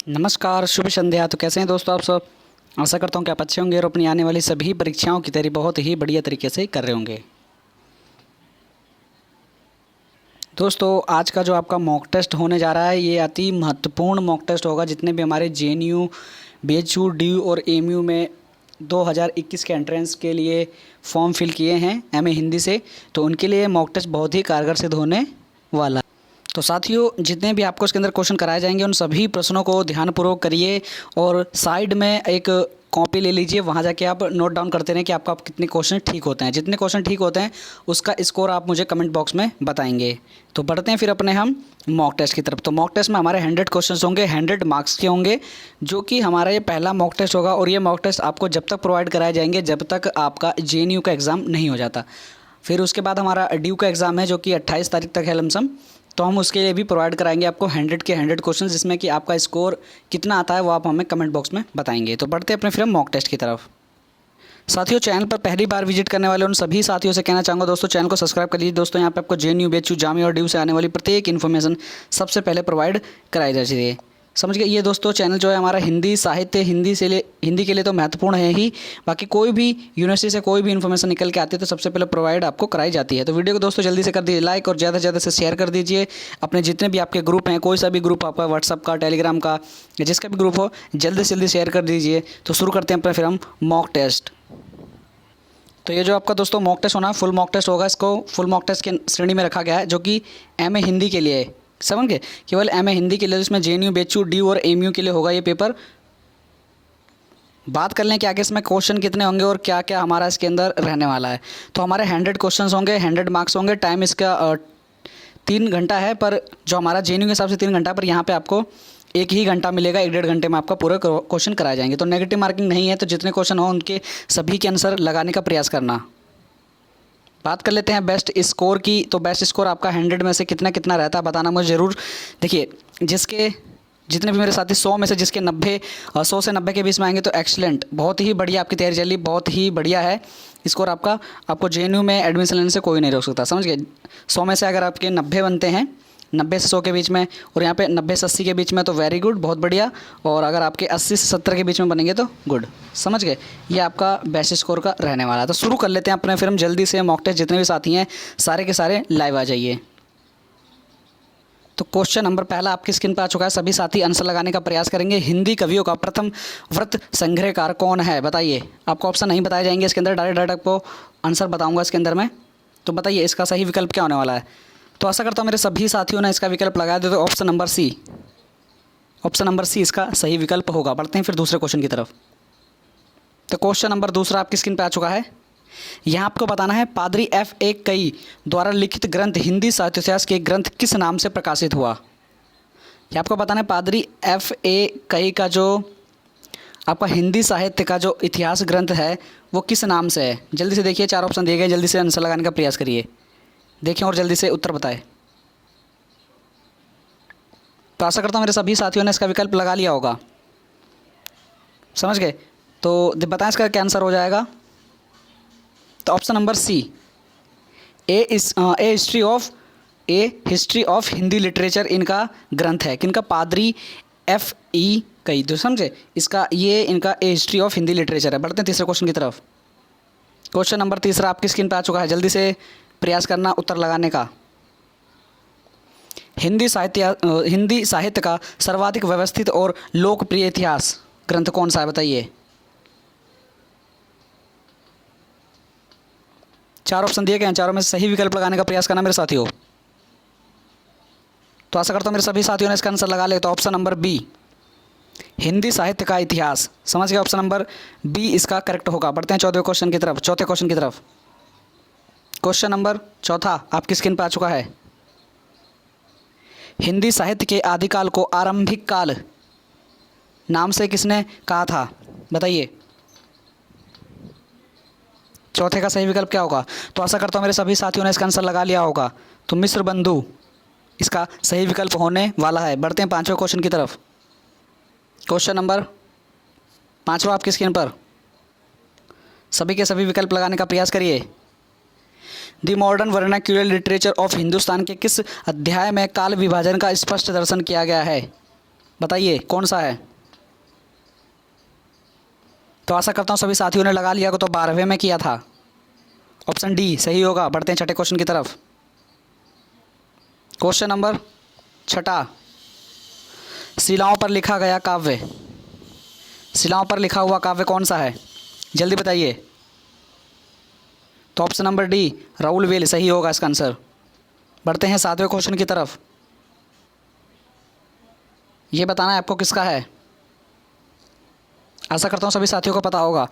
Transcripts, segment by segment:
नमस्कार, शुभ संध्या। तो कैसे हैं दोस्तों आप सब। आशा करता हूँ कि आप अच्छे होंगे और अपनी आने वाली सभी परीक्षाओं की तैयारी बहुत ही बढ़िया तरीके से कर रहे होंगे। दोस्तों आज का जो आपका मॉक टेस्ट होने जा रहा है ये अति महत्वपूर्ण मॉक टेस्ट होगा। जितने भी हमारे जेएनयू, बीएचयू, डीयू और एएमयू में 2021 के एंट्रेंस के लिए फॉर्म फिल किए हैं एमए हिंदी से, तो उनके लिए मॉक टेस्ट बहुत ही कारगर सिद्ध होने वाला। तो साथियों जितने भी आपको इसके अंदर क्वेश्चन कराए जाएंगे उन सभी प्रश्नों को ध्यानपूर्वक करिए और साइड में एक कॉपी ले लीजिए। वहाँ जाके आप नोट डाउन करते रहें कि आपका कितने क्वेश्चन ठीक होते हैं। जितने क्वेश्चन ठीक होते हैं उसका स्कोर आप मुझे कमेंट बॉक्स में बताएंगे। तो बढ़ते हैं फिर अपने हम मॉक टेस्ट की तरफ। तो मॉक टेस्ट में हमारे 100 क्वेश्चन होंगे, 100 मार्क्स के होंगे, जो कि हमारा ये पहला मॉक टेस्ट होगा। और ये मॉक टेस्ट आपको जब तक प्रोवाइड कराए जाएंगे जब तक आपका जेएनयू का एग्ज़ाम नहीं हो जाता। फिर उसके बाद हमारा ड्यू का एग्ज़ाम है जो कि 28 तारीख तक है लमसम, तो हम उसके लिए भी प्रोवाइड कराएंगे आपको 100 के 100 क्वेश्चन, जिसमें कि आपका स्कोर कितना आता है वो आप हमें कमेंट बॉक्स में बताएंगे। तो बढ़ते हैं अपने फिर हम मॉक टेस्ट की तरफ। साथियों चैनल पर पहली बार विजिट करने वाले उन सभी साथियों से कहना चाहूँगा दोस्तों चैनल को सब्सक्राइब कर लीजिए। दोस्तों यहाँ पे आपको जेएनयू, बीएचयू, जामिया और ड्यू से आने वाली प्रत्येक इन्फॉर्मेशन सबसे पहले प्रोवाइड कराई जाती है। समझ गए। ये दोस्तों चैनल जो है हमारा हिंदी साहित्य, हिंदी के लिए तो महत्वपूर्ण है ही, बाकी कोई भी यूनिवर्सिटी से कोई भी इन्फॉर्मेशन निकल के आती है तो सबसे पहले प्रोवाइड आपको कराई जाती है। तो वीडियो को दोस्तों जल्दी से कर दीजिए लाइक और ज़्यादा से ज़्यादा से शेयर कर दीजिए। अपने जितने भी आपके ग्रुप हैं, कोई सा भी ग्रुप आपका व्हाट्सअप का, टेलीग्राम का या जिसका भी ग्रुप हो, जल्दी से जल्दी शेयर कर दीजिए। तो शुरू करते हैं अपना फिर हम मॉक टेस्ट। तो ये जो आपका दोस्तों मॉक टेस्ट होना है फुल मॉक टेस्ट होगा। इसको फुल मॉक टेस्ट की श्रेणी में रखा गया है जो कि एमए हिंदी के लिए है। समझ गए। केवल एमए हिंदी के लिए, जिसमें जेएनयू, बीएचयू, ड्यू और एएमयू के लिए होगा ये पेपर। बात कर लें कि आगे इसमें क्वेश्चन कितने होंगे और क्या क्या हमारा इसके अंदर रहने वाला है। तो हमारे 100 क्वेश्चन होंगे, 100 मार्क्स होंगे। टाइम इसका 3 घंटा है, पर जो हमारा जेएनयू के हिसाब से 3 घंटा, पर यहाँ पे आपको 1 ही घंटा मिलेगा। 1 डेढ़ घंटे में आपका पूरे क्वेश्चन कराए जाएंगे। तो नेगेटिव मार्किंग नहीं है, तो जितने क्वेश्चन हो उनके सभी के आंसर लगाने का प्रयास करना। बात कर लेते हैं बेस्ट स्कोर की। तो बेस्ट स्कोर आपका 100 में से कितना कितना रहता है बताना मुझे ज़रूर। देखिए जितने भी मेरे साथी 100 में से जिसके 100 से 90 के बीच में आएंगे तो एक्सीलेंट, बहुत ही बढ़िया आपकी तैयारी चली, बहुत ही बढ़िया है स्कोर आपका। आपको जेएनयू में एडमिशन लेने से कोई नहीं रोक सकता। समझ गए। 100 में से अगर आपके 90 बनते हैं, 90 से 100 के बीच में, और यहाँ पे 90 से 80 के बीच में, तो वेरी गुड, बहुत बढ़िया। और अगर आपके 80 से 70 के बीच में बनेंगे तो गुड। समझ गए। ये आपका बेस्ट स्कोर का रहने वाला है। तो शुरू कर लेते हैं अपने फिर हम जल्दी से मॉक टेस्ट। जितने भी साथी हैं सारे के सारे लाइव आ जाइए। तो क्वेश्चन नंबर पहला आपकी स्क्रीन पर आ चुका है। सभी साथी आंसर लगाने का प्रयास करेंगे। हिंदी कवियों का प्रथम व्रत संग्रहकार कौन है बताइए। आपको ऑप्शन नहीं बताए जाएंगे इसके अंदर, डायरेक्ट आपको आंसर बताऊंगा इसके अंदर मैं। तो बताइए इसका सही विकल्प क्या होने वाला है। तो आशा करता हूँ मेरे सभी साथियों ने इसका विकल्प लगा दिया। तो option number C, option number C इसका सही विकल्प होगा। बढ़ते हैं फिर दूसरे क्वेश्चन की तरफ। तो क्वेश्चन नंबर दूसरा आपकी स्क्रीन पर आ चुका है। यहाँ आपको बताना है पादरी F.A. कई द्वारा लिखित ग्रंथ हिंदी साहित्य इतिहास के ग्रंथ किस नाम से प्रकाशित हुआ। ये आपको बताना है पादरी F.A. कई का जो आपका हिंदी साहित्य का जो इतिहास ग्रंथ है वो किस नाम से है। जल्दी से देखिए, 4 ऑप्शन दिए गए, जल्दी से आंसर लगाने का प्रयास करिए। देखें और जल्दी से उत्तर बताएं। तो आशा करता हूँ मेरे सभी साथियों ने इसका विकल्प लगा लिया होगा। समझ गए। तो बताएं इसका क्या आंसर हो जाएगा। तो option number C, a history of Hindi literature इनका ग्रंथ है। किनका, पादरी F.E. कई। तो समझे इसका, ये इनका ए हिस्ट्री ऑफ हिंदी लिटरेचर है। बढ़ते हैं तीसरे क्वेश्चन की तरफ। क्वेश्चन नंबर तीसरा आपकी स्क्रीन पर आ चुका है। जल्दी से प्रयास करना उत्तर लगाने का। हिंदी साहित्य का सर्वाधिक व्यवस्थित और लोकप्रिय इतिहास ग्रंथ कौन सा है बताइए। 4 ऑप्शन दिए गए हैं, चारों में से सही विकल्प लगाने का प्रयास करना मेरे साथियों। तो आशा करता हूँ मेरे सभी साथियों ने इसका आंसर लगा लिया। तो ऑप्शन नंबर बी, हिंदी साहित्य का इतिहास। समझ गए। ऑप्शन नंबर बी इसका करेक्ट होगा। बढ़ते हैं चौथे क्वेश्चन की तरफ। क्वेश्चन नंबर चौथा आपकी स्क्रीन पर आ चुका है। हिंदी साहित्य के आदिकाल को आरंभिक काल नाम से किसने कहा था बताइए। चौथे का सही विकल्प क्या होगा। तो आशा करता हूँ मेरे सभी साथियों ने इसका आंसर लगा लिया होगा। तो मिस्र बंधु इसका सही विकल्प होने वाला है। बढ़ते हैं पांचवें क्वेश्चन की तरफ। क्वेश्चन नंबर पांचवा आपकी स्क्रीन पर। सभी के सभी विकल्प लगाने का प्रयास करिए। The modern vernacular literature of Hindustan के किस अध्याय में काल विभाजन का स्पष्ट दर्शन किया गया है। बताइए कौन सा है। तो आशा करता हूँ सभी साथियों ने लगा लिया होगा, तो 12वें में किया था। ऑप्शन डी सही होगा। बढ़ते हैं छठे क्वेश्चन की तरफ। क्वेश्चन नंबर छठा, शिलाओं पर लिखा गया काव्य, शिलाओं पर लिखा हुआ काव्य कौन सा है, जल्दी बताइए। तो option number D Raul well सही होगा इसका आंसर। बढ़ते हैं 7वें क्वेश्चन की तरफ। ये बताना है आपको किसका है। आशा करता हूँ सभी साथियों को पता होगा।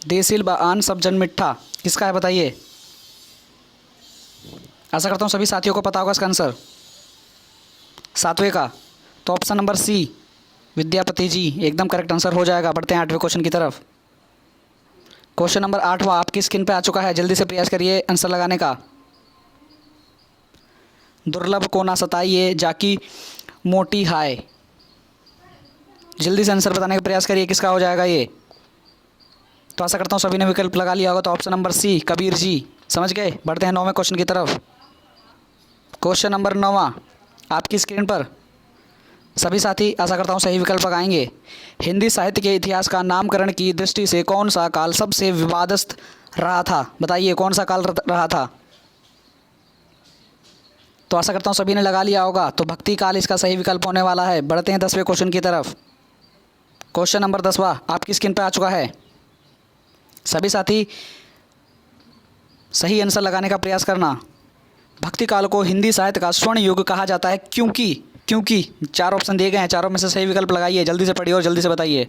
देसिल आन सब जन मिठा किसका है बताइए। आशा करता हूँ सभी साथियों को पता होगा इसका आंसर 7वें का। तो ऑप्शन नंबर सी विद्यापति जी एकदम करेक्ट आंसर हो जाएगा। बढ़ते हैं 8वें क्वेश्चन की तरफ। क्वेश्चन नंबर 8वां आपकी स्क्रीन पे आ चुका है, जल्दी से प्रयास करिए आंसर लगाने का। दुर्लभ को ना सताइए जाकी मोटी हाय, जल्दी से आंसर बताने का प्रयास करिए किसका हो जाएगा ये। तो आशा करता हूँ सभी ने विकल्प लगा लिया होगा। तो ऑप्शन नंबर सी कबीर जी, समझ गए। बढ़ते हैं 9वें क्वेश्चन की तरफ। क्वेश्चन नंबर 9वां आपकी स्क्रीन पर। सभी साथी आशा करता हूँ सही विकल्प लगाएंगे। हिंदी साहित्य के इतिहास का नामकरण की दृष्टि से कौन सा काल सबसे विवादित रहा था, बताइए कौन सा काल रहा था। तो आशा करता हूँ सभी ने लगा लिया होगा। तो भक्ति काल इसका सही विकल्प होने वाला है। बढ़ते हैं 10वें क्वेश्चन की तरफ। क्वेश्चन नंबर 10वां आपकी स्क्रीन पर आ चुका है। सभी साथी सही आंसर लगाने का प्रयास करना। भक्ति काल को हिंदी साहित्य का स्वर्ण युग कहा जाता है क्योंकि 4 ऑप्शन दिए गए हैं, चारों में से सही विकल्प लगाइए, जल्दी से पढ़िए और जल्दी से बताइए।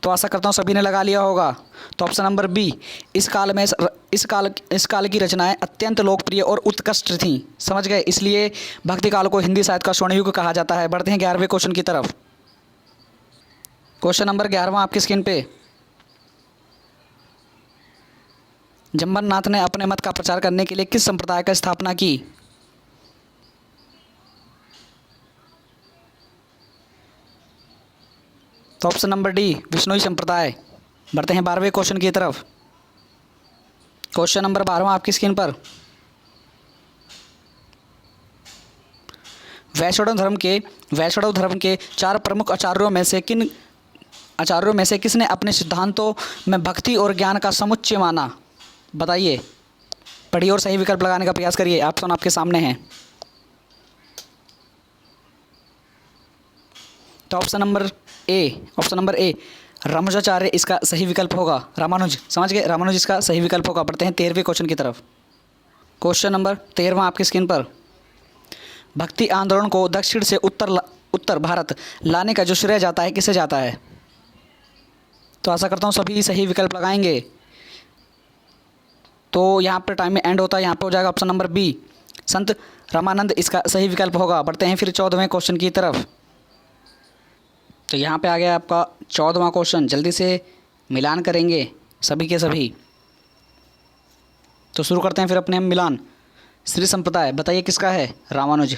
तो आशा करता हूँ सभी ने लगा लिया होगा। तो ऑप्शन नंबर बी इस काल की रचनाएं अत्यंत लोकप्रिय और उत्कृष्ट थीं, समझ गए, इसलिए भक्ति काल को हिंदी साहित्य का स्वर्ण युग कहा जाता है। बढ़ते हैं 11वें क्वेश्चन की तरफ। क्वेश्चन नंबर 11वां आपकी स्क्रीन पे। जम्बरनाथ ने अपने मत का प्रचार करने के लिए किस संप्रदाय की स्थापना की। तो ऑप्शन नंबर डी विष्णुई संप्रदाय। बढ़ते हैं 12वें क्वेश्चन की तरफ। क्वेश्चन नंबर 12वां आपकी स्क्रीन पर। वैष्णव धर्म के 4 प्रमुख आचार्यों में से किसने अपने सिद्धांतों में भक्ति और ज्ञान का समुच्चय माना, बताइए। पढ़िए और सही विकल्प लगाने का प्रयास करिए, ऑप्शन आपके सामने हैं। तो ऑप्शन नंबर ए रामानुजाचार्य इसका सही विकल्प होगा। रामानुज, समझ गए, रामानुज इसका सही विकल्प होगा। बढ़ते हैं 13वें क्वेश्चन की तरफ। क्वेश्चन नंबर 13वां आपकी स्क्रीन पर। भक्ति आंदोलन को दक्षिण से उत्तर भारत लाने का जो श्रेय जाता है किसे जाता है। तो आशा करता हूँ सभी सही विकल्प लगाएंगे। तो यहाँ पर टाइम में एंड होता है, यहाँ पे हो जाएगा ऑप्शन नंबर बी संत रामानंद इसका सही विकल्प होगा। बढ़ते हैं फिर 14वें क्वेश्चन की तरफ। तो यहाँ पे आ गया आपका 14वां क्वेश्चन, जल्दी से मिलान करेंगे सभी के सभी। तो शुरू करते हैं फिर अपने हम मिलान। श्री संप्रदाय बताइए किसका है, रामानुज,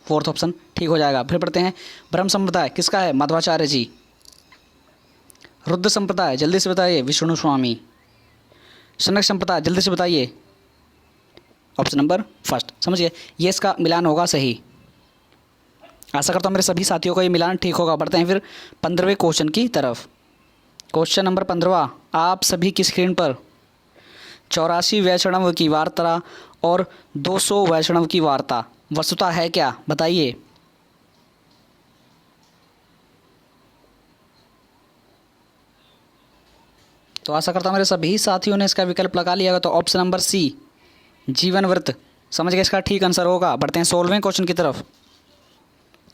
4th ऑप्शन ठीक हो जाएगा। फिर पढ़ते हैं ब्रह्म संप्रदाय किसका है, मध्वाचार्य जी। रुद्र संप्रदाय जल्दी से बताइए, विष्णु स्वामी। शनक संप्रदाय जल्दी से बताइए, ऑप्शन नंबर फर्स्ट, समझिए ये इसका मिलान होगा सही। आशा करता हूँ मेरे सभी साथियों का ये मिलान ठीक होगा। बढ़ते हैं फिर 15वें क्वेश्चन की तरफ। क्वेश्चन नंबर 15वां आप सभी की स्क्रीन पर। 84 वैष्णव की वार्ता और 200 वैष्णव की वार्ता वस्तुतः है क्या, बताइए। तो आशा करता हूँ मेरे सभी साथियों ने इसका विकल्प लगा लिया होगा। तो ऑप्शन नंबर सी जीवन व्रत, समझ गए, इसका ठीक आंसर होगा। बढ़ते हैं 16वें क्वेश्चन की तरफ।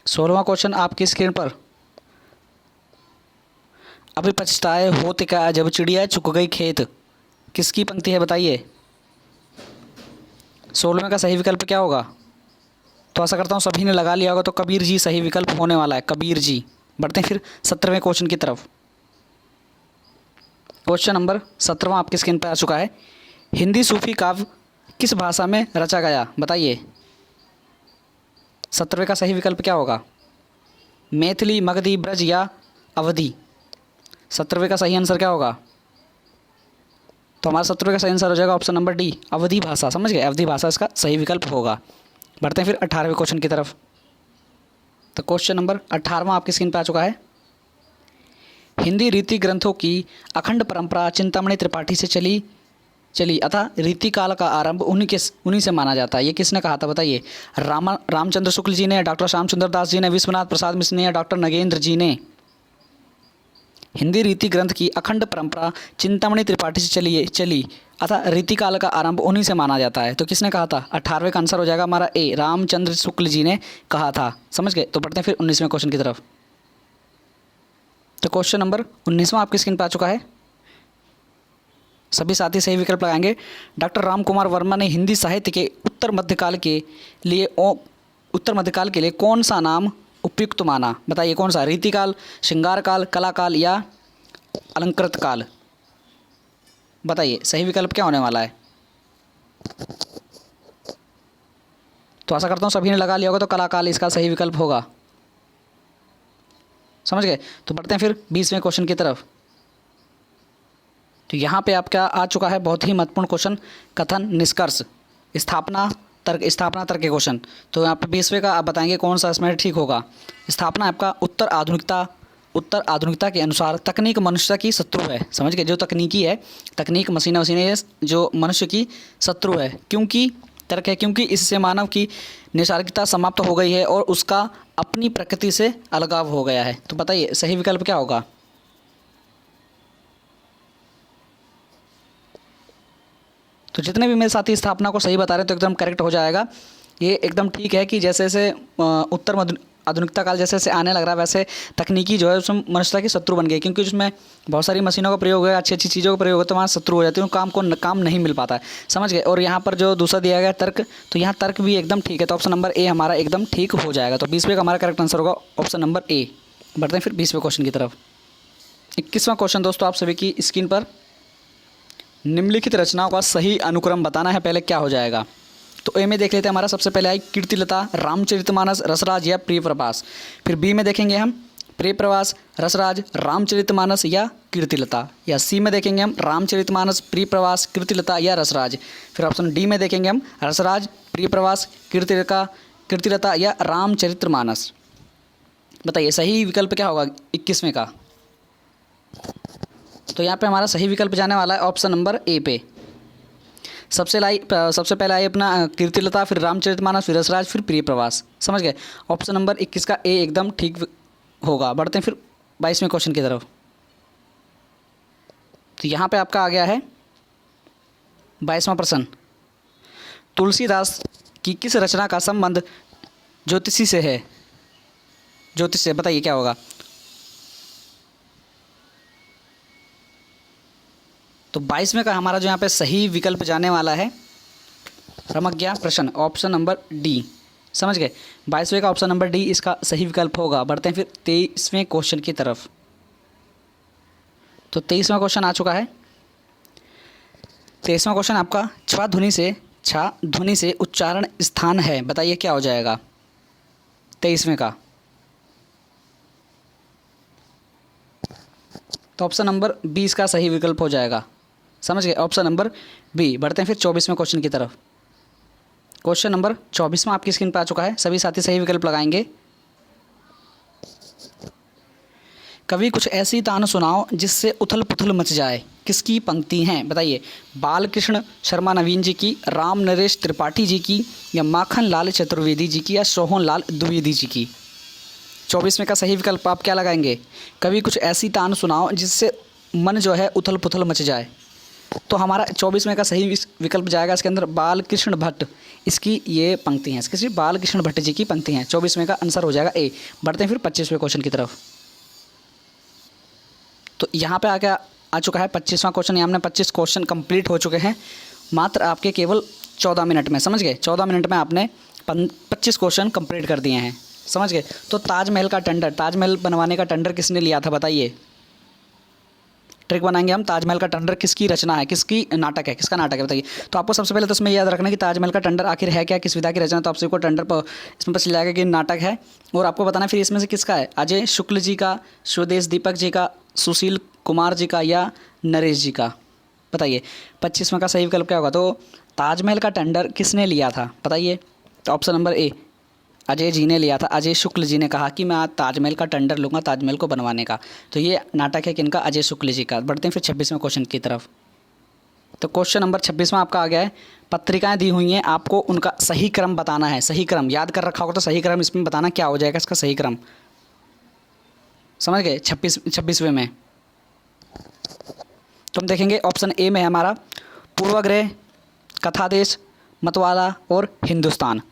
16वां क्वेश्चन आपकी स्क्रीन पर। अभी पछताए होते क्या जब चिड़िया चुग गई खेत, किसकी पंक्ति है बताइए। 16वें का सही विकल्प क्या होगा। तो आशा करता हूँ सभी ने लगा लिया होगा। तो कबीर जी सही विकल्प होने वाला है, कबीर जी। बढ़ते हैं फिर 17वें क्वेश्चन की तरफ। क्वेश्चन नंबर 17वां आपकी स्क्रीन पर आ चुका है। हिंदी सूफी काव्य किस भाषा में रचा गया, बताइए। 17वें का सही विकल्प क्या होगा, मैथिली, मगधी, ब्रज या अवधी। 17वें का सही आंसर क्या होगा। तो हमारा 70 का सही आंसर हो जाएगा ऑप्शन नंबर डी, अवधी भाषा। समझ गए, अवधी भाषा इसका सही विकल्प होगा। बढ़ते हैं फिर 18वें क्वेश्चन की तरफ। तो क्वेश्चन नंबर 18वां आपकी स्क्रीन पर आ चुका है। हिंदी रीति ग्रंथों की अखंड परंपरा चिंतामणि त्रिपाठी से चली अतः रीति काल का आरंभ उन्हीं से माना जाता है। ये किसने कहा था बताइए? रामचंद्र शुक्ल जी ने, डॉक्टर श्याम सुंदर दास जी ने, विश्वनाथ प्रसाद मिश्र ने या डॉक्टर नगेंद्र जी ने? हिंदी रीति ग्रंथ की अखंड परंपरा चिंतामणि त्रिपाठी से चली अतः रीति काल का आरंभ उन्हीं से माना जाता है। तो किसने कहा था? 18वें का आंसर हो जाएगा हमारा ए, रामचंद्र शुक्ल जी ने कहा था। समझ गए। तो बढ़ते हैं फिर 19वें क्वेश्चन की तरफ। तो क्वेश्चन नंबर 19वां आपकी स्क्रीन पर आ चुका है। सभी साथी सही विकल्प लगाएंगे। डॉक्टर राम कुमार वर्मा ने हिंदी साहित्य के उत्तर मध्यकाल के लिए कौन सा नाम उपयुक्त माना? बताइए कौन सा? रीतिकाल, श्रृंगार काल, कला काल या अलंकृत काल? बताइए सही विकल्प क्या होने वाला है? तो आशा करता हूँ सभी ने लगा लिया होगा। तो कला काल इसका सही विकल्प होगा। समझ गए। तो बढ़ते हैं फिर 20वें क्वेश्चन की तरफ। तो यहाँ पे आपका आ चुका है बहुत ही महत्वपूर्ण क्वेश्चन, कथन निष्कर्ष स्थापना तर्क के क्वेश्चन। तो यहाँ पे 20वें का आप बताएंगे कौन सा इसमें ठीक होगा। स्थापना आपका उत्तर आधुनिकता के अनुसार तकनीक मनुष्य की शत्रु है। समझ गए। जो तकनीकी है, तकनीक मशीनें जो मनुष्य की शत्रु है। क्योंकि तर्क है क्योंकि इससे मानव की नैसर्गिकता समाप्त हो गई है और उसका अपनी प्रकृति से अलगाव हो गया है। तो बताइए सही विकल्प क्या होगा? तो जितने भी मेरे साथी स्थापना को सही बता रहे हैं तो एकदम करेक्ट हो जाएगा। ये एकदम ठीक है कि जैसे जैसे उत्तर आधुनिकता काल जैसे जैसे आने लग रहा है वैसे तकनीकी जो है उसमें मनुष्यता की शत्रु बन गई। क्योंकि उसमें बहुत सारी मशीनों का प्रयोग है, अच्छी अच्छी चीज़ों का प्रयोग है, तो वहाँ शत्रु हो जाती है, काम नहीं मिल पाता है। समझ गए। और यहाँ पर जो दूसरा दिया गया तर्क, तो यहाँ तर्क भी एकदम ठीक है। तो ऑप्शन नंबर ए हमारा एकदम ठीक हो जाएगा। तो 20वें का हमारा करेक्ट आंसर होगा ऑप्शन नंबर ए। बढ़ते हैं फिर 20वें क्वेश्चन की तरफ। 21वां क्वेश्चन दोस्तों आप सभी की स्क्रीन पर। निम्नलिखित रचनाओं का सही अनुक्रम बताना है। पहले क्या हो जाएगा? तो ए में देख लेते हैं। हमारा सबसे पहले आई कीर्तिलता, रामचरितमानस, रसराज या प्रियप्रवास। फिर बी में देखेंगे हम प्रियप्रवास, रसराज, रामचरितमानस या कीर्तिलता। या सी में देखेंगे हम रामचरितमानस, प्रियप्रवास, कीर्तिलता या रसराज। फिर ऑप्शन डी में देखेंगे हम रसराज, प्रियप्रवास, कीर्तिलता या रामचरितमानस। बताइए सही विकल्प क्या होगा 21वें का? तो यहाँ पे हमारा सही विकल्प जाने वाला है ऑप्शन नंबर ए पे। सबसे पहले आई अपना कीर्तिलता, फिर रामचरितमानस, फिर रसराज, फिर प्रियप्रवास। समझ गए। ऑप्शन नंबर 21 का ए एकदम ठीक होगा। बढ़ते हैं फिर 22वें क्वेश्चन की तरफ। तो यहाँ पे आपका आ गया है 22वां प्रश्न। तुलसीदास की किस रचना का संबंध ज्योतिषी से है? ज्योतिष से। बताइए क्या होगा? तो 22वें का हमारा जो यहाँ पे सही विकल्प जाने वाला है रमज्ञा प्रश्न, ऑप्शन नंबर डी। समझ गए। 22वें का ऑप्शन नंबर डी इसका सही विकल्प होगा। बढ़ते हैं फिर 23वें क्वेश्चन की तरफ। तो 23वां क्वेश्चन आ चुका है। 23वां क्वेश्चन आपका छा ध्वनि से उच्चारण स्थान है। बताइए क्या हो जाएगा 23वें का? तो ऑप्शन नंबर 20 का सही विकल्प हो जाएगा। समझ गए। Option number B. बढ़ते हैं फिर 24वें क्वेश्चन की तरफ। क्वेश्चन नंबर 24वां आपकी स्क्रीन पर आ चुका है। सभी साथी सही विकल्प लगाएंगे। कभी कुछ ऐसी तान सुनाओ जिससे उथल पुथल मच जाए। किसकी पंक्ति हैं? बताइए। बालकृष्ण शर्मा नवीन जी की, राम नरेश त्रिपाठी जी की, या माखन लाल चतुर्वेदी जी की, या सोहन लाल द्विवेदी जी की? 24वें का सही विकल्प आप क्या लगाएंगे? कभी कुछ ऐसी तान सुनाओ जिससे मन जो है उथल पुथल मच जाए। तो हमारा 24वें का सही विकल्प जाएगा इसके अंदर बालकृष्ण भट्ट। इसकी ये पंक्ति हैं, किसी बालकृष्ण भट्ट जी की पंक्ति हैं। 24वें का आंसर हो जाएगा ए। बढ़ते हैं फिर 25वें क्वेश्चन की तरफ। तो यहाँ पे आके आ चुका है 25वां क्वेश्चन। यहाँ हमने 25 क्वेश्चन कंप्लीट हो चुके हैं मात्र आपके केवल 14 मिनट में। समझ गए। 14 मिनट में आपने 25 क्वेश्चन कंप्लीट कर दिए हैं। समझ गए। तो ताजमहल बनवाने का टेंडर किसने लिया था? बताइए। ट्रिक बनाएंगे हम। ताजमहल का टेंडर किसकी रचना है, किसका नाटक है? बताइए। तो आपको सबसे पहले तो इसमें याद रखना है कि ताजमहल का टेंडर आखिर है क्या, किस विधा की रचना। तो आप सबको टेंडर पर इसमें पता चल जाएगा कि नाटक है। और आपको बताना फिर इसमें से किसका है, अजय शुक्ल जी का, स्वदेश दीपक जी का, सुशील कुमार जी का, या नरेश जी का। बताइए 25वें का सही विकल्प क्या होगा? तो ताजमहल का टेंडर किसने लिया था बताइए? तो ऑप्शन नंबर ए अजय जी ने लिया था। अजय शुक्ल जी ने कहा कि मैं आज ताजमहल का टेंडर लूँगा ताजमहल को बनवाने का। तो ये नाटक है किनका? अजय शुक्ल जी का। बढ़ते हैं फिर 26वें क्वेश्चन की तरफ। तो क्वेश्चन नंबर 26वां आपका आ गया है, पत्रिकाएं दी हुई हैं, आपको उनका सही क्रम बताना है। सही क्रम याद कर रखा होगा तो सही क्रम इसमें बताना क्या हो जाएगा इसका सही क्रम, समझ गए? 26वें में तो हम देखेंगे ऑप्शन ए में है हमारा पूर्वाग्रह, कथादेश, मतवाला और हिंदुस्तान।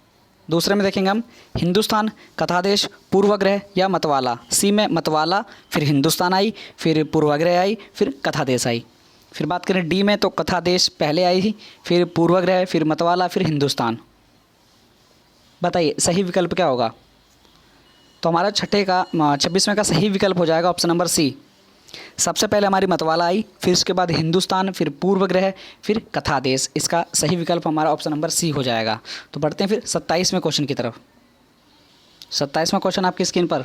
दूसरे में देखेंगे हम हिंदुस्तान, कथादेश, पूर्वाग्रह या मतवाला। सी में मतवाला, फिर हिंदुस्तान आई, फिर पूर्वाग्रह आई, फिर कथादेश आई। फिर बात करें डी में तो कथादेश पहले आई थी, फिर पूर्वाग्रह, फिर मतवाला, फिर हिंदुस्तान। बताइए सही विकल्प क्या होगा? तो हमारा 26वें का सही विकल्प हो जाएगा ऑप्शन नंबर सी। सबसे पहले हमारी मतवाला आई, फिर उसके बाद हिंदुस्तान, फिर पूर्वग्रह, फिर कथादेश। इसका सही विकल्प हमारा ऑप्शन नंबर सी हो जाएगा। तो बढ़ते हैं फिर 27वें क्वेश्चन की तरफ। 27वां क्वेश्चन आपकी स्क्रीन पर।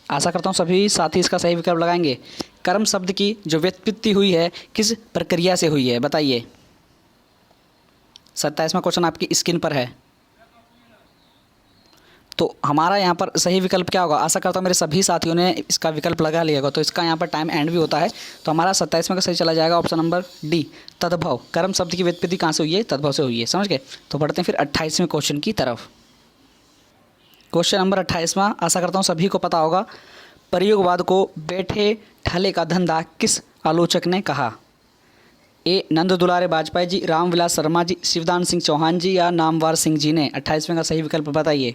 आशा करता हूँ सभी साथी इसका सही विकल्प लगाएंगे। कर्म शब्द की जो व्युत्पत्ति हुई है किस प्रक्रिया से हुई है बताइए? 27वां क्वेश्चन आपकी स्क्रीन पर है। तो हमारा यहाँ पर सही विकल्प क्या होगा? आशा करता हूँ मेरे सभी साथियों ने इसका विकल्प लगा लिया होगा। तो इसका यहाँ पर टाइम एंड भी होता है। तो हमारा 27वें का सही चला जाएगा ऑप्शन नंबर डी, तद्भव। कर्म शब्द की व्युत्पत्ति कहाँ से हुई है? तद्भव से हुई है, समझ गए? तो बढ़ते हैं फिर 28वें क्वेश्चन की तरफ। क्वेश्चन नंबर 28वां आशा करता हूँ सभी को पता होगा। प्रयोगवाद को बैठे ठहले का धंधा किस आलोचक ने कहा? ए नंद दुलारे वाजपेयी जी, रामविलास शर्मा जी, शिवदान सिंह चौहान जी या नामवर सिंह जी ने? 28वें का सही विकल्प बताइए।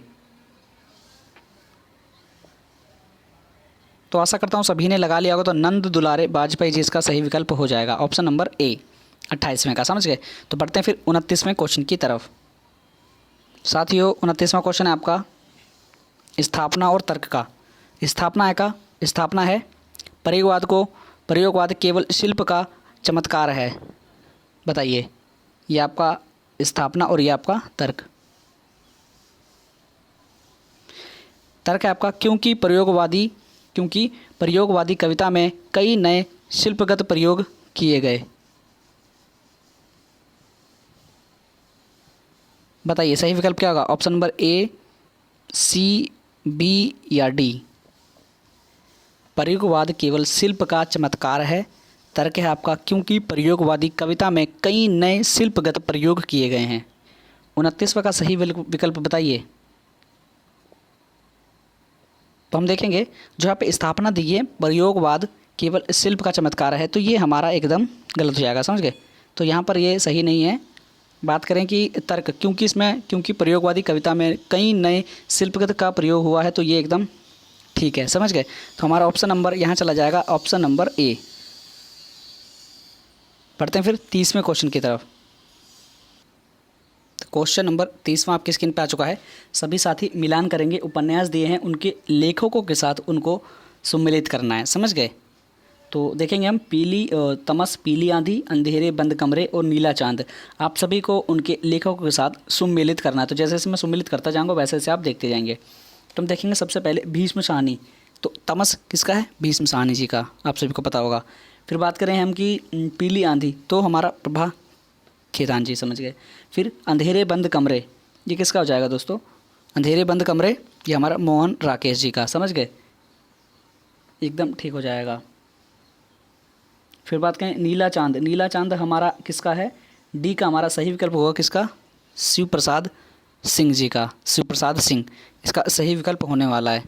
तो आशा करता हूँ सभी ने लगा लिया होगा। तो नंद दुलारे वाजपेयी जी इसका सही विकल्प हो जाएगा ऑप्शन नंबर ए 28वें का, समझ गए? तो बढ़ते हैं फिर 29वें क्वेश्चन की तरफ। साथियों 29वां क्वेश्चन है आपका स्थापना और तर्क का। स्थापना है प्रयोगवाद केवल शिल्प का चमत्कार है। बताइए ये आपका स्थापना और ये आपका तर्क है आपका क्योंकि प्रयोगवादी कविता में कई नए शिल्पगत प्रयोग किए गए। बताइए सही विकल्प क्या होगा? Option number A, C, B या डी? प्रयोगवाद केवल शिल्प का चमत्कार है। तर्क है आपका क्योंकि प्रयोगवादी कविता में कई नए शिल्पगत प्रयोग किए गए हैं। 29वां का सही विकल्प बताइए। तो हम देखेंगे जो यहाँ पे स्थापना दी है प्रयोगवाद केवल शिल्प का चमत्कार है, तो ये हमारा एकदम गलत हो जाएगा, समझ गए? तो यहाँ पर ये सही नहीं है। बात करें कि तर्क क्योंकि प्रयोगवादी कविता में कई नए शिल्पगत का प्रयोग हुआ है, तो ये एकदम ठीक है, समझ गए? तो हमारा ऑप्शन नंबर यहाँ चला जाएगा ऑप्शन नंबर ए। पढ़ते हैं फिर 30वें क्वेश्चन की तरफ। क्वेश्चन नंबर 30वां आपकी स्क्रीन पे आ चुका है। सभी साथी मिलान करेंगे। उपन्यास दिए हैं, उनके लेखकों के साथ उनको सम्मिलित करना है, समझ गए? तो देखेंगे हम तमस, पीली आंधी, अंधेरे बंद कमरे और नीला चांद। आप सभी को उनके लेखकों के साथ सम्मिलित करना है। तो जैसे जैसे मैं सम्मिलित करता जाऊँगा वैसे वैसे आप देखते जाएंगे। तो हम देखेंगे सबसे पहले भीष्म साहनी। तो तमस किसका है? भीष्म साहनी जी का, आप सभी को पता होगा। फिर बात करें हम कि पीली आंधी, तो हमारा प्रभा खेतान जी, समझ गए? फिर अंधेरे बंद कमरे, ये किसका हो जाएगा दोस्तों? अंधेरे बंद कमरे ये हमारा मोहन राकेश जी का, समझ गए? एकदम ठीक हो जाएगा। फिर बात करें नीला चांद हमारा किसका है? डी का हमारा सही विकल्प होगा किसका? शिव प्रसाद सिंह जी का, शिव प्रसाद सिंह इसका सही विकल्प होने वाला है।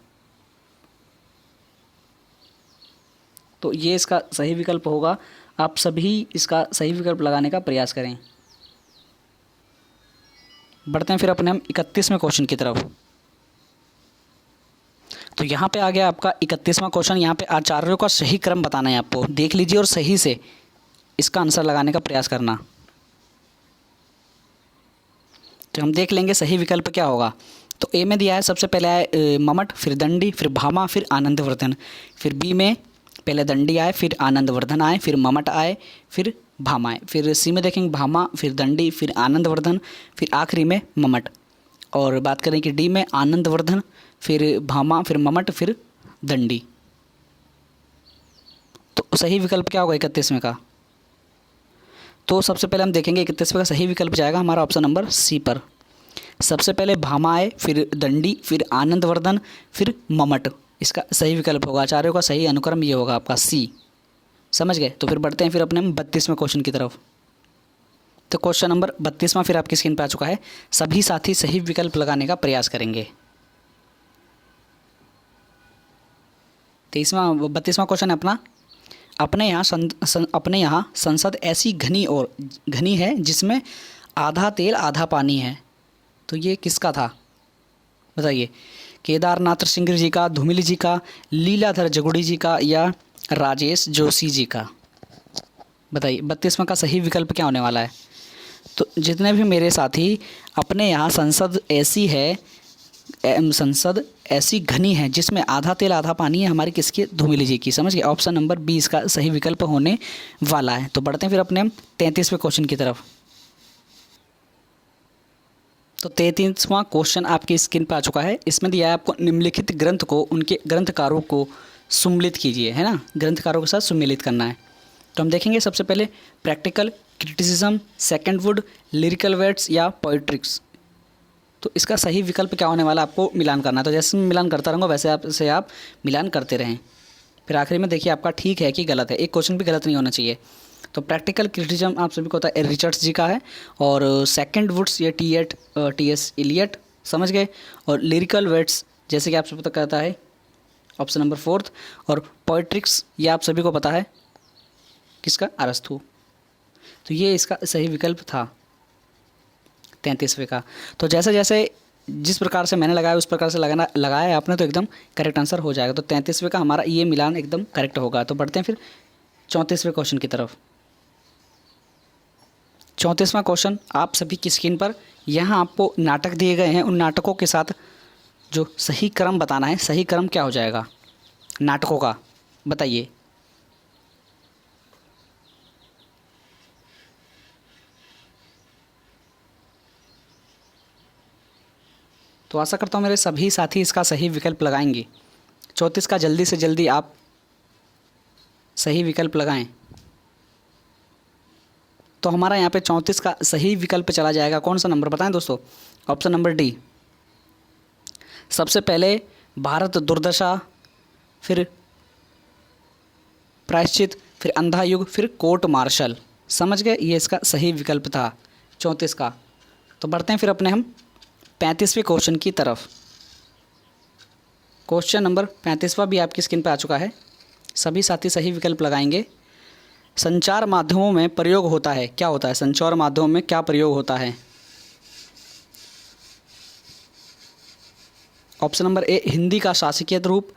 तो ये इसका सही विकल्प होगा। आप सभी इसका सही विकल्प लगाने का प्रयास करें। बढ़ते हैं फिर अपने हम 31वें क्वेश्चन की तरफ। तो यहाँ पे आ गया आपका 31वां क्वेश्चन। यहाँ पे आचार्यों का सही क्रम बताना है आपको, देख लीजिए और सही से इसका आंसर लगाने का प्रयास करना। तो हम देख लेंगे सही विकल्प क्या होगा। तो ए में दिया है सबसे पहले आए ममट, फिर दंडी, फिर भामा, फिर आनंदवर्धन। फिर बी में पहले दंडी आए, फिर आनंदवर्धन आए, फिर ममट आए, फिर भामा आए। फिर सी में देखेंगे भामा, फिर दंडी, फिर आनंदवर्धन, फिर आखिरी में ममट। और बात करें कि डी में आनंदवर्धन, फिर भामा, फिर ममट, फिर दंडी। तो सही विकल्प क्या होगा 31वें का? तो सबसे पहले हम देखेंगे 31वें का सही विकल्प जाएगा हमारा ऑप्शन नंबर सी पर। सबसे पहले भामाए, फिर दंडी, फिर आनंदवर्धन, फिर ममट। इसका सही विकल्प होगा, आचार्यों का सही अनुक्रम ये होगा आपका सी। समझ गए। तो फिर बढ़ते हैं फिर अपने 32वें क्वेश्चन की तरफ। तो क्वेश्चन नंबर 32वां फिर आपकी स्क्रीन पर आ चुका है। सभी साथी सही विकल्प लगाने का प्रयास करेंगे। 32वां क्वेश्चन है अपना, अपने यहाँ संसद ऐसी घनी है जिसमें आधा तेल आधा पानी है। तो ये किसका था बताइए? केदारनाथ सिंह जी का, धूमिल जी का, लीलाधर जगुड़ी जी का, या राजेश जोशी जी का? बताइए 32वां का सही विकल्प क्या होने वाला है? तो जितने भी मेरे साथी अपने यहाँ संसद ऐसी घनी है जिसमें आधा तेल आधा पानी है, हमारी किसकी? धूमिल जी की। समझ गए। ऑप्शन नंबर 20 का सही विकल्प होने वाला है। तो बढ़ते हैं फिर अपने 33वें क्वेश्चन की तरफ। तो 33वां क्वेश्चन आपकी स्क्रीन पर आ चुका है। इसमें दिया है आपको निम्नलिखित ग्रंथ को उनके ग्रंथकारों को सम्मिलित कीजिए, है ना? ग्रंथकारों के साथ सम्मिलित करना है। तो हम देखेंगे सबसे पहले practical, criticism, second would, lyrical words या पोइट्रिक्स। तो इसका सही विकल्प क्या होने वाला आपको मिलान करना है। तो जैसे मैं मिलान करता रहूँगा वैसे आप मिलान करते रहें। फिर आखिरी में देखिए आपका ठीक है कि गलत है। एक क्वेश्चन भी गलत नहीं होना चाहिए। तो प्रैक्टिकल क्रिटिसिज्म आप सभी को पता है रिचर्ड्स जी का है, और सेकंड वुड्स ये टी.एस. इलियट। समझ गए। और लिरिकल वर्ड्स जैसे कि आप सभी को पता है ऑप्शन नंबर 4। और पोइट्रिक्स ये आप सभी को पता है किसका? अरस्तु। तो ये इसका सही विकल्प था 33वें का। तो जैसे जैसे जिस प्रकार से मैंने लगाया उस प्रकार से लगाया है आपने, तो एकदम करेक्ट आंसर हो जाएगा। तो 33वें का हमारा ये मिलान एकदम करेक्ट होगा। तो बढ़ते हैं फिर 34वें क्वेश्चन की तरफ। 34वां क्वेश्चन आप सभी की स्क्रीन पर, यहाँ आपको नाटक दिए गए हैं। उन नाटकों के साथ जो सही क्रम बताना है, सही क्रम क्या हो जाएगा नाटकों का? बताइए। तो आशा करता हूँ मेरे सभी साथी इसका सही विकल्प लगाएंगे। 34 का जल्दी से जल्दी आप सही विकल्प लगाएं। तो हमारा यहाँ पे 34 का सही विकल्प चला जाएगा। कौन सा नंबर बताएं दोस्तों? Option number D. सबसे पहले भारत दुर्दशा, फिर प्रायश्चित, फिर अंधा युग, फिर कोर्ट मार्शल। समझ गए। ये इसका सही विकल्प था 34 का। तो बढ़ते हैं फिर अपने हम 35वें क्वेश्चन की तरफ। क्वेश्चन नंबर 35वां भी आपकी स्क्रीन पर आ चुका है। सभी साथी सही विकल्प लगाएंगे। संचार माध्यमों में प्रयोग होता है, क्या होता है? संचार माध्यमों में क्या प्रयोग होता है? ऑप्शन नंबर ए हिंदी का शासकीय रूप,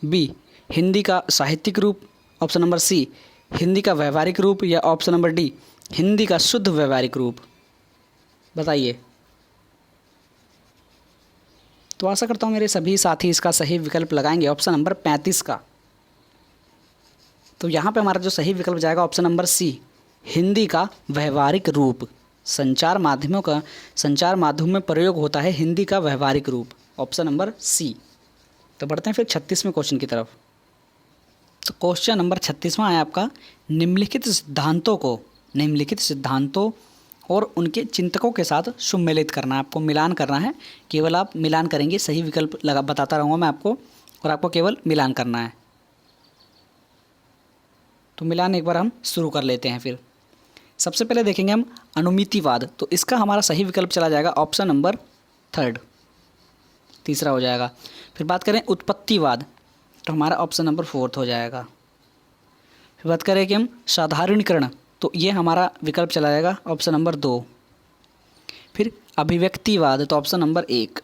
बी हिंदी का साहित्यिक रूप, ऑप्शन नंबर सी हिंदी का व्यवहारिक रूप, या ऑप्शन नंबर डी हिंदी का शुद्ध व्यवहारिक रूप। बताइए। तो आशा करता हूँ मेरे सभी साथी इसका सही विकल्प लगाएंगे ऑप्शन नंबर 35 का। तो यहाँ पे हमारा जो सही विकल्प जाएगा ऑप्शन नंबर सी हिंदी का व्यवहारिक रूप। संचार माध्यम में प्रयोग होता है हिंदी का व्यवहारिक रूप, ऑप्शन नंबर सी। तो बढ़ते हैं फिर 36वें क्वेश्चन की तरफ। तो क्वेश्चन नंबर 36वां है आपका, निम्नलिखित सिद्धांतों और उनके चिंतकों के साथ सम्मिलित करना है। आपको मिलान करना है। केवल आप मिलान करेंगे, सही विकल्प बताता रहूँगा मैं आपको, और आपको केवल मिलान करना है। तो मिलान एक बार हम शुरू कर लेते हैं। फिर सबसे पहले देखेंगे हम अनुमितिवाद। तो इसका हमारा सही विकल्प चला जाएगा ऑप्शन नंबर 3, तीसरा हो जाएगा। फिर बात करें उत्पत्तिवाद, तो हमारा ऑप्शन नंबर 4 हो जाएगा। फिर बात करें कि हम साधारणीकरण, तो ये हमारा विकल्प चला जाएगा ऑप्शन नंबर 2। फिर अभिव्यक्तिवाद, तो ऑप्शन नंबर 1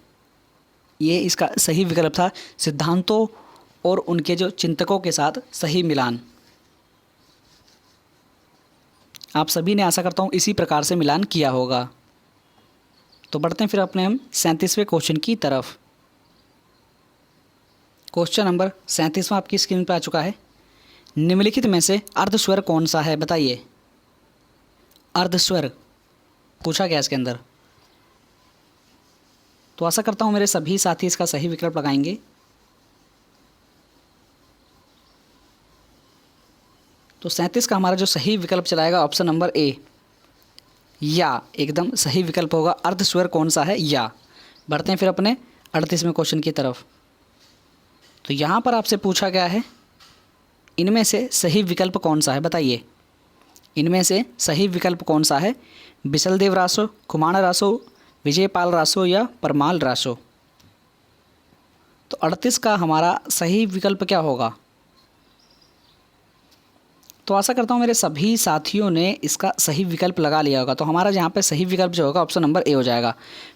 ये इसका सही विकल्प था। सिद्धांतों और उनके जो चिंतकों के साथ सही मिलान। आप सभी ने आशा करता हूँ इसी प्रकार से मिलान किया होगा। तो बढ़ते हैं फिर अपने हम 37वें क्वेश्चन की तरफ। क्वेश्चन नंबर 37वां आपकी स्क्रीन पर आ चुका है। निम्नलिखित में से अर्धस्वर कौन सा है? बताइए। अर्धस्वर पूछा गया इसके अंदर। तो आशा करता हूँ मेरे सभी साथी इसका सही विकल्प लगाएंगे। तो 37 का हमारा जो सही विकल्प चलाएगा ऑप्शन नंबर ए या एकदम सही विकल्प होगा। अर्धस्वर कौन सा है? या। बढ़ते हैं फिर अपने 38वें क्वेश्चन की तरफ। तो यहाँ पर आपसे पूछा गया है इनमें से सही विकल्प कौन सा है, बताइए। इनमें से सही विकल्प कौन सा है? बिसलदेव रासो, कुमाण रासो, विजयपाल रासो या परमाल रासो। तो 38 का हमारा सही विकल्प क्या होगा? तो आशा करता हूँ मेरे सभी साथियों ने इसका सही विकल्प लगा लिया होगा। तो हमारा यहाँ पे सही विकल्प जो होगा ऑप्शन नंबर ए हो जाएगा।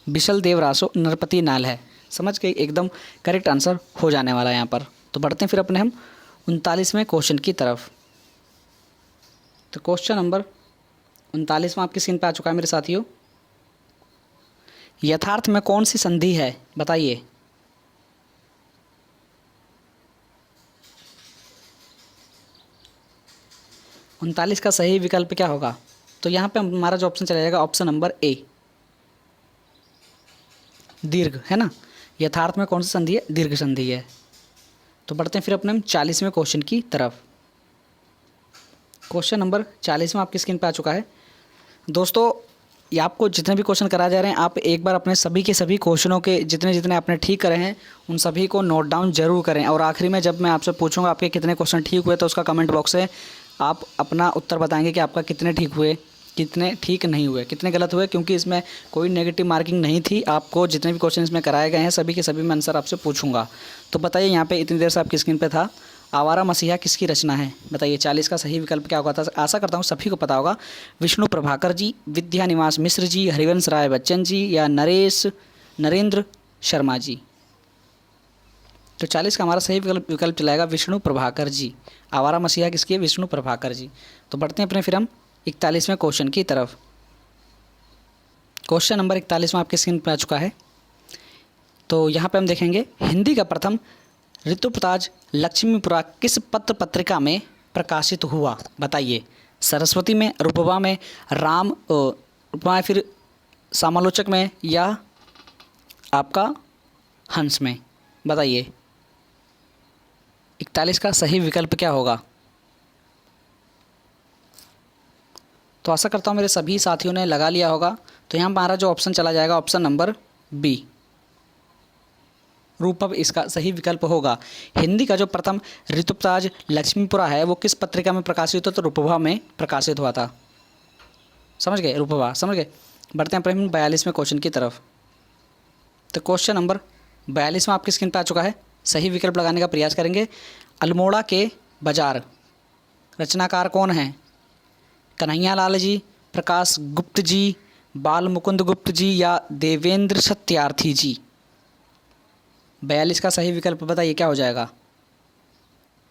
बिशलदेव रासो नरपति नाल है। समझ गए, एकदम करेक्ट आंसर हो जाने वाला है यहाँ पर। तो बढ़ते हैं फिर अपने हम 39वें क्वेश्चन की तरफ। तो क्वेश्चन नंबर 39वां आपकी स्क्रीन पे आ चुका है मेरे साथियों। यथार्थ में कौन सी संधि है, बताइए। उनतालीस का सही विकल्प क्या होगा? तो यहाँ पे हमारा जो ऑप्शन चला जाएगा ऑप्शन नंबर ए, दीर्घ, है ना। यथार्थ में कौन सी संधि है? दीर्घ संधि है। तो बढ़ते हैं फिर अपने 40वें क्वेश्चन की तरफ। क्वेश्चन नंबर 40वां आपकी स्क्रीन पे आ चुका है। दोस्तों, ये आपको जितने भी क्वेश्चन कराए जा रहे हैं, आप एक बार अपने सभी के सभी क्वेश्चनों के जितने जितने आपने ठीक करे हैं उन सभी को नोट डाउन जरूर करें। और आखिरी में जब मैं आपसे पूछूंगा आपके कितने क्वेश्चन ठीक हुए, तो उसका कमेंट बॉक्स से आप अपना उत्तर बताएंगे कि आपका कितने ठीक हुए, कितने ठीक नहीं हुए, कितने गलत हुए। क्योंकि इसमें कोई नेगेटिव मार्किंग नहीं थी। आपको जितने भी क्वेश्चन इसमें कराए गए हैं सभी के सभी मैं आंसर आपसे पूछूंगा। तो बताइए, यहाँ पे इतनी देर से आपकी स्क्रीन पे था, आवारा मसीहा किसकी रचना है? बताइए 40 का सही विकल्प क्या होगा था? आशा करता हूँ सभी को पता होगा। विष्णु प्रभाकर जी, विद्या निवास मिश्र जी, हरिवंश राय बच्चन जी या नरेंद्र शर्मा जी। तो 40 का हमारा सही विकल्प चलाएगा विष्णु प्रभाकर जी। आवारा मसीहा किसकी है? विष्णु प्रभाकर जी। तो बढ़ते हैं अपने फिर हम 41वें क्वेश्चन की तरफ। क्वेश्चन नंबर 41वां आपके स्क्रीन पर आ चुका है। तो यहाँ पे हम देखेंगे हिंदी का प्रथम ऋतुपताज लक्ष्मीपुरा किस पत्र पत्रिका में प्रकाशित हुआ? बताइए। सरस्वती में, रूपवा में, रूपवा फिर समालोचक में या आपका हंस में? बताइए 41 का सही विकल्प क्या होगा? तो आशा करता हूँ मेरे सभी साथियों ने लगा लिया होगा। तो यहाँ हमारा जो ऑप्शन चला जाएगा ऑप्शन नंबर बी, रूपव इसका सही विकल्प होगा। हिंदी का जो प्रथम ऋतुपताज लक्ष्मीपुरा है वो किस पत्रिका में प्रकाशित हुआ? तो रूपवा में प्रकाशित हुआ था। समझ गए, रूपवा, समझ गए। बढ़ते हैं अपने 42वें क्वेश्चन की तरफ। तो क्वेश्चन नंबर 42वां आपकी स्क्रीन पर आ चुका है। सही विकल्प लगाने का प्रयास करेंगे। अल्मोड़ा के बाजार रचनाकार कौन हैं? कन्हैया लाल जी, प्रकाश गुप्त जी, बाल मुकुंद गुप्त जी या देवेंद्र सत्यार्थी जी? 42 का सही विकल्प बताइए क्या हो जाएगा?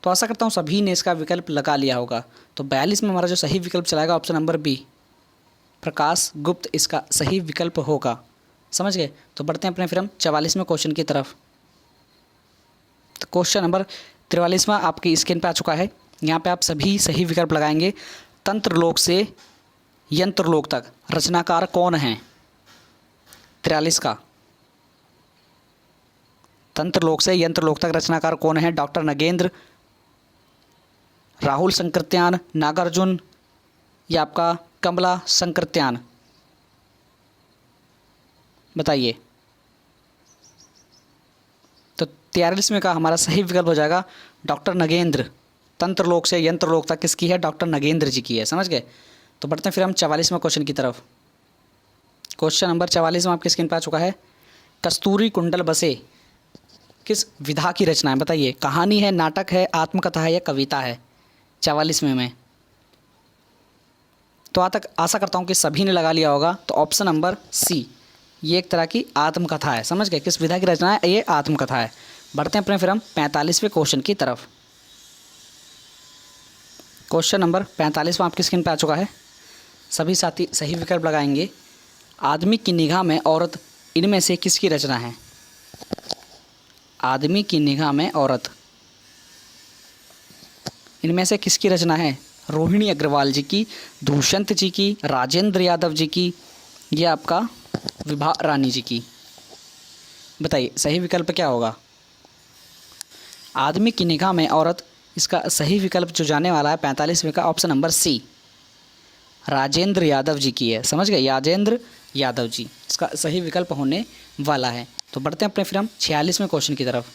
तो आशा करता हूँ सभी ने इसका विकल्प लगा लिया होगा। तो 42 में हमारा जो सही विकल्प चलाएगा ऑप्शन नंबर बी, प्रकाश गुप्त इसका सही विकल्प होगा। समझ गए। तो बढ़ते हैं अपने फिर हम 44वें क्वेश्चन की तरफ। तो क्वेश्चन नंबर 43वां आपकी स्क्रीन पे आ चुका है। यहाँ पे आप सभी सही विकल्प लगाएंगे। तंत्रलोक से यंत्रलोक तक रचनाकार कौन है? 43 का तंत्रलोक से यंत्रलोक तक रचनाकार कौन है? डॉक्टर नगेंद्र, राहुल संकृत्यान, नागार्जुन या आपका कमला संकृत्यान? बताइए। तो 43वें का हमारा सही विकल्प हो जाएगा डॉक्टर नगेंद्र। तंत्रलोक से यंत्रलोक तक किसकी है? डॉक्टर नगेंद्र जी की है। समझ गए। तो बढ़ते हैं फिर हम 44वें क्वेश्चन की तरफ। क्वेश्चन नंबर 44 में आपकी स्क्रीन पर आ चुका है। कस्तूरी कुंडल बसे किस विधा की रचना है? बताइए। कहानी है, नाटक है, आत्मकथा है या कविता है? 44वें में तो आशा करता हूँ कि सभी ने लगा लिया होगा। तो ऑप्शन नंबर सी, ये एक तरह की आत्मकथा है। समझ गए, किस विधा की रचना है? ये आत्मकथा है। बढ़ते हैं अपने फिर हम 45वें क्वेश्चन की तरफ। क्वेश्चन नंबर 45 आपकी स्क्रीन पे आ चुका है। सभी साथी सही विकल्प लगाएंगे। आदमी की निगाह में औरत इनमें से किसकी रचना है? आदमी की निगाह में औरत इनमें से किसकी रचना है? रोहिणी अग्रवाल जी की, दुष्यंत जी की, राजेंद्र यादव जी की या आपका विभा रानी जी की? बताइए सही विकल्प क्या होगा? आदमी की निगाह में औरत, इसका सही विकल्प जो जाने वाला है 45वें का option number C, Rajendra Yadav ji की है, समझ गए, राजेंद्र यादव जी इसका सही विकल्प होने वाला है। तो बढ़ते हैं अपने फिर हम 46वें क्वेश्चन की तरफ।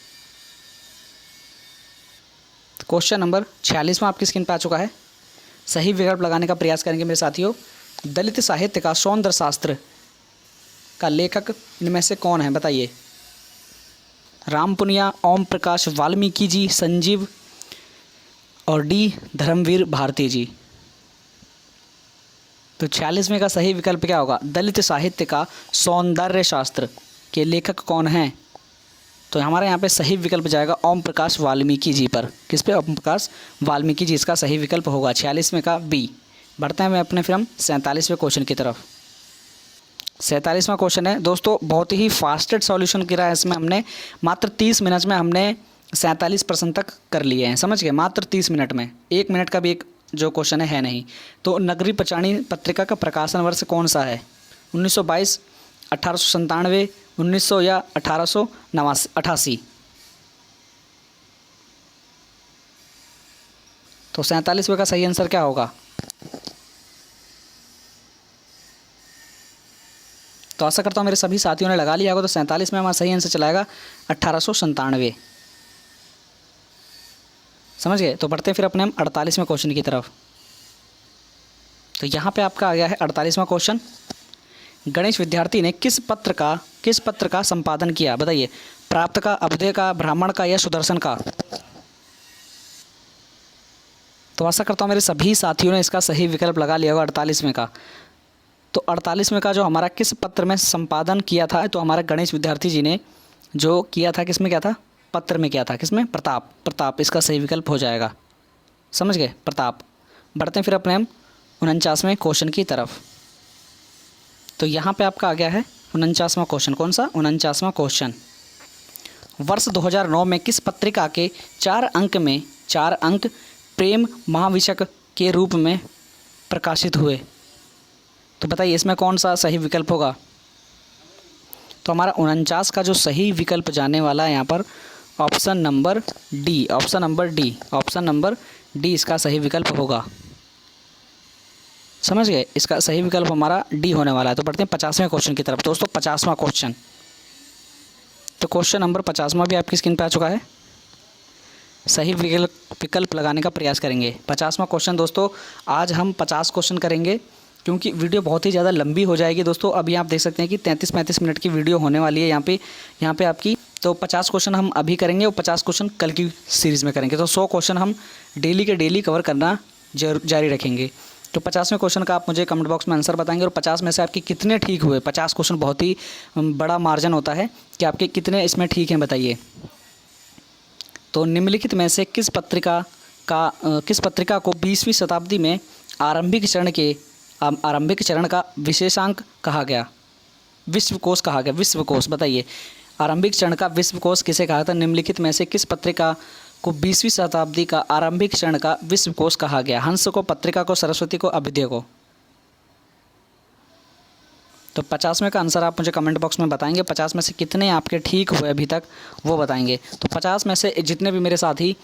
क्वेश्चन नंबर 46वां आपकी स्क्रीन पर आ चुका है। सही विकल्प लगाने का प्रयास करेंगे मेरे साथियों। दलित साहित्य का सौंदर्य शास्त्र का लेखक इनमें से कौन है, बताइए। राम पुनिया, ओम प्रकाश वाल्मीकि जी, संजीव और डी धर्मवीर भारती जी। तो 46वें का सही विकल्प क्या होगा? दलित साहित्य का सौंदर्य शास्त्र के लेखक कौन हैं? तो हमारे यहाँ पे सही विकल्प जाएगा ओम प्रकाश वाल्मीकि जी पर। किस पे? ओम प्रकाश वाल्मीकि जी इसका सही विकल्प होगा 46वें का बी। बढ़ते हैं अपने फिर हम 47वें क्वेश्चन की तरफ। 47वां क्वेश्चन है दोस्तों, बहुत ही फास्टेस्ट सॉल्यूशन किया है इसमें हमने। मात्र 30 मिनट में हमने 47 प्रश्न तक कर लिए हैं, समझ गए, मात्र 30 मिनट में। 1 मिनट का भी एक जो क्वेश्चन है नहीं। तो नगरी पचानी पत्रिका का प्रकाशन वर्ष कौन सा है? 1922, 1897, 1900 या 1888? तो 47वें का सही आंसर क्या होगा? तो आशा करता हूँ मेरे सभी साथियों ने लगा लिया होगा। तो 47 में हमारा सही आंसर चलाएगा 1897, समझ गए। तो बढ़ते हैं फिर अपने हम 48वें क्वेश्चन की तरफ। तो यहाँ पे आपका आ गया है 48वां क्वेश्चन। गणेश विद्यार्थी ने किस पत्र का संपादन किया, बताइए। प्राप्त का, अभ्युदय का, ब्राह्मण का या सुदर्शन का? तो आशा करता हूँ मेरे सभी साथियों ने इसका सही विकल्प लगा लिया होगा 48वें का। तो 48वें का जो हमारा किस पत्र में संपादन किया था, तो हमारे गणेश विद्यार्थी जी ने जो किया था, किस में किया था? पत्र में किया था। किसमें? प्रताप इसका सही विकल्प हो जाएगा, समझ गए, प्रताप। बढ़ते हैं फिर अपने हम 49वें क्वेश्चन की तरफ। तो यहाँ पे आपका आ गया है 49वां क्वेश्चन। कौन सा? 49वां क्वेश्चन। वर्ष 2009 में किस पत्रिका के 4 अंक प्रेम महाविशक के रूप में प्रकाशित हुए? तो बताइए इसमें कौन सा सही विकल्प होगा? तो हमारा 49 का जो सही विकल्प जाने वाला है यहाँ पर ऑप्शन नंबर डी इसका सही विकल्प होगा, समझ गए। इसका सही विकल्प हमारा डी होने वाला है। तो बढ़ते हैं 50वें क्वेश्चन की तरफ दोस्तों। 50वां क्वेश्चन। तो क्वेश्चन नंबर 50वां भी आपकी स्क्रीन पर आ चुका है। सही विकल्प लगाने का प्रयास करेंगे। 50वां क्वेश्चन दोस्तों, आज हम 50 क्वेश्चन करेंगे क्योंकि वीडियो बहुत ही ज़्यादा लंबी हो जाएगी दोस्तों। अभी आप देख सकते हैं कि 33-35 मिनट की वीडियो होने वाली है यहाँ पे आपकी। तो 50 क्वेश्चन हम अभी करेंगे और 50 क्वेश्चन कल की सीरीज़ में करेंगे। तो 100 क्वेश्चन हम डेली के डेली कवर करना जारी रखेंगे। तो 50वें क्वेश्चन का आप मुझे कमेंट बॉक्स में आंसर बताएंगे और 50 में से आपके कितने ठीक हुए। 50 क्वेश्चन बहुत ही बड़ा मार्जिन होता है कि आपके कितने इसमें ठीक हैं, बताइए। तो निम्नलिखित में से किस पत्रिका को 20वीं शताब्दी में आरंभिक चरण का विशेषांक कहा गया, विश्वकोश कहा गया? विश्वकोश, बताइए। आरंभिक चरण का विश्वकोश किसे कहा था? निम्नलिखित में से किस पत्रिका को 20वीं शताब्दी का आरंभिक चरण का विश्वकोश कहा गया? हंस को, पत्रिका को, सरस्वती को, अभ्युदय को? तो 50वें का आंसर आप मुझे कमेंट बॉक्स में बताएंगे। 50 में से कितने आपके ठीक हुए अभी तक वो बताएंगे। तो 50 में से जितने भी मेरे साथी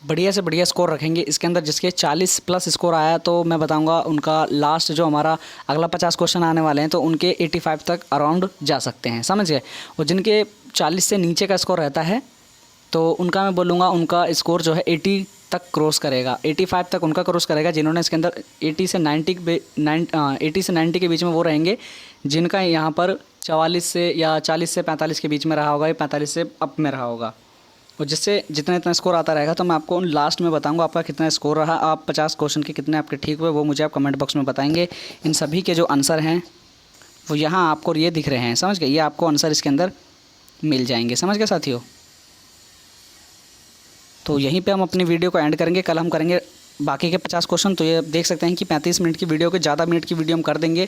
बढ़िया से बढ़िया स्कोर रखेंगे, इसके अंदर जिसके 40 प्लस स्कोर आया तो मैं बताऊंगा उनका लास्ट जो हमारा अगला 50 क्वेश्चन आने वाले हैं तो उनके 85 तक अराउंड जा सकते हैं, समझ गए। और जिनके 40 से नीचे का स्कोर रहता है तो उनका मैं बोलूँगा उनका स्कोर जो है 80 तक क्रॉस करेगा, 85 तक उनका क्रॉस करेगा। जिन्होंने इसके अंदर 80 से 90 के बीच में वो रहेंगे, जिनका यहाँ पर 44 से या 40 से 45 के बीच में रहा होगा या 45 से अप में रहा होगा। और जिससे जितना इतना स्कोर आता रहेगा तो मैं आपको लास्ट में बताऊंगा आपका कितना स्कोर रहा। आप 50 क्वेश्चन के कितने आपके ठीक हुए वो मुझे आप कमेंट बॉक्स में बताएंगे। इन सभी के जो आंसर हैं वो यहाँ आपको ये दिख रहे हैं, समझ गए। ये आपको आंसर इसके अंदर मिल जाएंगे, समझ गए साथियों। तो यहीं पे हम अपनी वीडियो को एंड करेंगे। कल हम करेंगे बाकी के 50 क्वेश्चन। तो ये देख सकते हैं कि 35 मिनट की वीडियो के ज़्यादा मिनट की वीडियो हम कर देंगे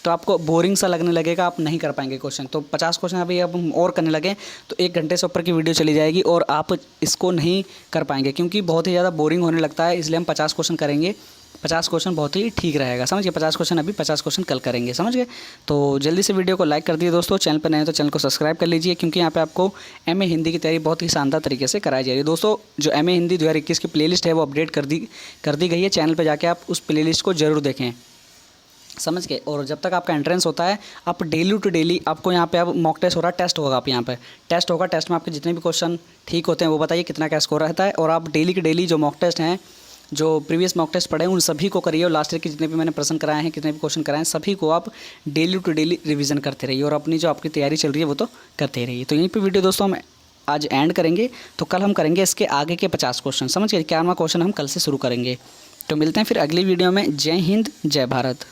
तो आपको बोरिंग सा लगने लगेगा, आप नहीं कर पाएंगे क्वेश्चन। तो 50 क्वेश्चन अभी अब हम और करने लगे तो 1 घंटे से ऊपर की वीडियो चली जाएगी और आप इसको नहीं कर पाएंगे क्योंकि बहुत ही ज़्यादा बोरिंग होने लगता है। इसलिए हम 50 क्वेश्चन करेंगे। 50 क्वेश्चन बहुत ही ठीक रहेगा, समझ गए। 50 क्वेश्चन अभी, 50 क्वेश्चन कल करेंगे, समझ गए। तो जल्दी से वीडियो को लाइक कर दिए दोस्तों। चैनल पर नए हैं तो चैनल को सब्सक्राइब कर लीजिए क्योंकि यहाँ पे आपको MA हिंदी की तैयारी बहुत ही शानदार तरीके से कराई जा रही है दोस्तों। जो MA हिंदी 2021 की प्लेलिस्ट है वो अपडेट कर दी गई है। चैनल पर जाके आप उस प्लेलिस्ट को ज़रूर देखें। समझ गए। और जब तक आपका एंट्रेंस होता है आप डेली टू डेली आपको यहाँ पे अब मॉक टेस्ट हो रहा है, टेस्ट होगा, आप यहाँ पे टेस्ट होगा, टेस्ट में आपके जितने भी क्वेश्चन ठीक होते हैं वो बताइए कितना क्या स्कोर रहता है। और आप डेली के डेली जो मॉक टेस्ट हैं, जो प्रीवियस मॉक टेस्ट पढ़े हैं उन सभी को करिए, और लास्ट ईयर के जितने भी मैंने प्रश्न कराए हैं, कितने भी क्वेश्चन कराए हैं, सभी को आप डेली टू डेली रिवीजन करते रहिए और अपनी जो आपकी तैयारी चल रही है वो तो करते रहिए। तो यहीं पे वीडियो दोस्तों हम आज एंड करेंगे, तो कल हम करेंगे इसके आगे के 50 क्वेश्चन। समझ गए, 11वां क्वेश्चन हम कल से शुरू करेंगे। तो मिलते हैं फिर अगली वीडियो में। जय हिंद, जय भारत।